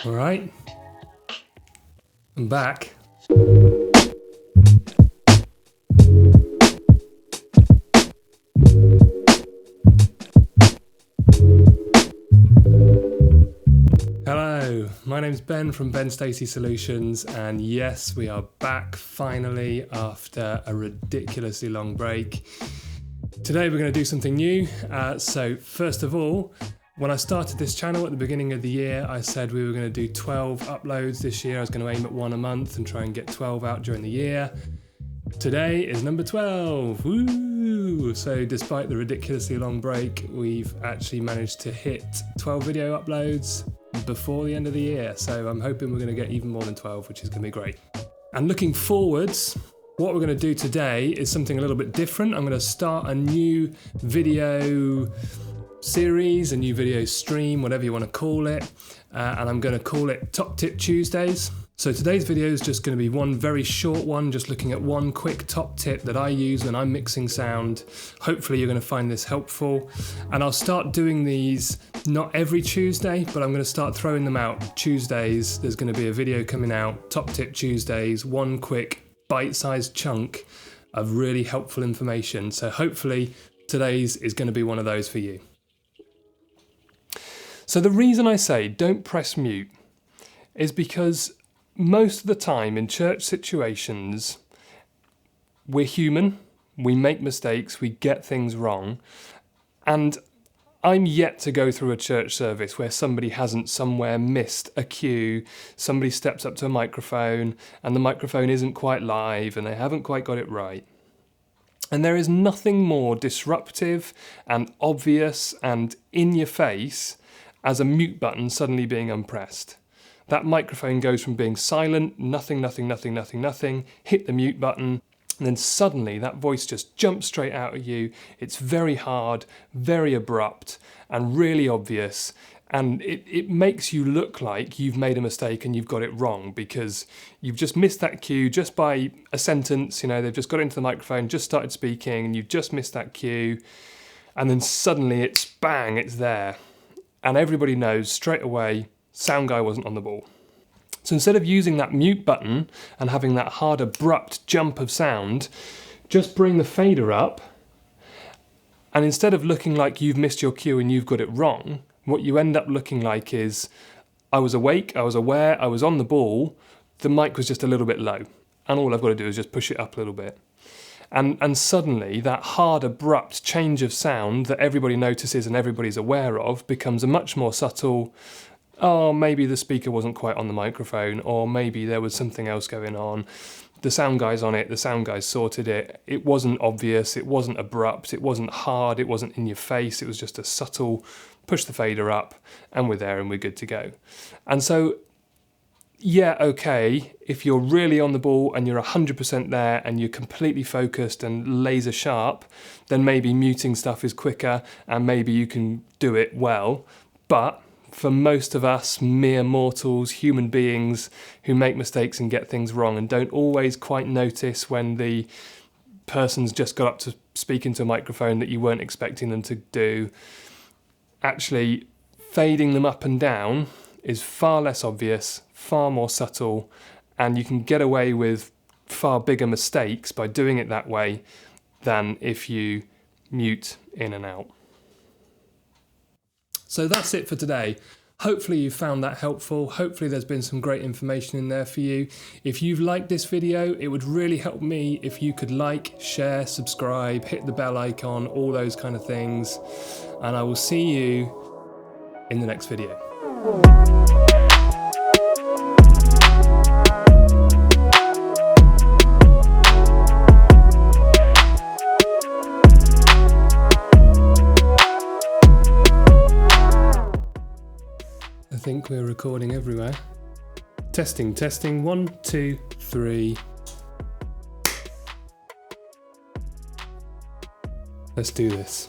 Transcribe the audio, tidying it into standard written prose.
All right, I'm back. Hello, my name's Ben from Ben Stacey Solutions, and yes, we are back finally after a ridiculously long break. Today we're going to do something new. So first of all, when I started this channel at the beginning of the year, I said we were going to do 12 uploads this year. I was going to aim at one a month and try and get 12 out during the year. Today is number 12. Woo! So despite the ridiculously long break, we've actually managed to hit 12 video uploads before the end of the year. So I'm hoping we're going to get even more than 12, which is going to be great. And looking forwards, what we're going to do today is something a little bit different. I'm going to start a new video series, a new video stream, whatever you want to call it, and I'm going to call it Top Tip Tuesdays. So today's video is just going to be one very short one, just looking at one quick top tip that I use when I'm mixing sound. Hopefully you're going to find this helpful, and I'll start doing these not every Tuesday, but I'm going to start throwing them out Tuesdays. There's going to be a video coming out, Top Tip Tuesdays, one quick bite-sized chunk of really helpful information. So hopefully today's is going to be one of those for you. So the reason I say don't press mute is because most of the time in church situations, we're human, we make mistakes, we get things wrong, and I'm yet to go through a church service where somebody hasn't somewhere missed a cue, somebody steps up to a microphone and the microphone isn't quite live and they haven't quite got it right. And there is nothing more disruptive and obvious and in your face as a mute button suddenly being unpressed. That microphone goes from being silent, nothing, hit the mute button, and then suddenly that voice just jumps straight out at you. It's very hard, very abrupt, and really obvious. And it makes you look like you've made a mistake and you've got it wrong because you've just missed that cue just by a sentence. You know, they've just got into the microphone, just started speaking, and you've just missed that cue. And then suddenly it's bang, it's there. And everybody knows straight away, sound guy wasn't on the ball. So instead of using that mute button and having that hard, abrupt jump of sound, just bring the fader up. And instead of looking like you've missed your cue and you've got it wrong, what you end up looking like is, I was awake, I was aware, I was on the ball, the mic was just a little bit low. And all I've got to do is just push it up a little bit. And suddenly that hard, abrupt change of sound that everybody notices and everybody's aware of becomes a much more subtle, oh, maybe the speaker wasn't quite on the microphone, or maybe there was something else going on. The sound guy's on it, the sound guy sorted it. It wasn't obvious, it wasn't abrupt, it wasn't hard, it wasn't in your face, it was just a subtle push the fader up and we're there and we're good to go. And so, yeah, okay, if you're really on the ball and you're 100% there and you're completely focused and laser sharp, then maybe muting stuff is quicker and maybe you can do it well. But for most of us mere mortals, human beings who make mistakes and get things wrong and don't always quite notice when the person's just got up to speak into a microphone that you weren't expecting them to do, actually fading them up and down is far less obvious, far more subtle, and you can get away with far bigger mistakes by doing it that way than if you mute in and out. So that's it for today. Hopefully you found that helpful. Hopefully there's been some great information in there for you. If you've liked this video, it would really help me if you could like, share, subscribe, hit the bell icon, all those kind of things. And I will see you in the next video. I think we're recording everywhere. Testing, 1, 2, 3. Let's do this.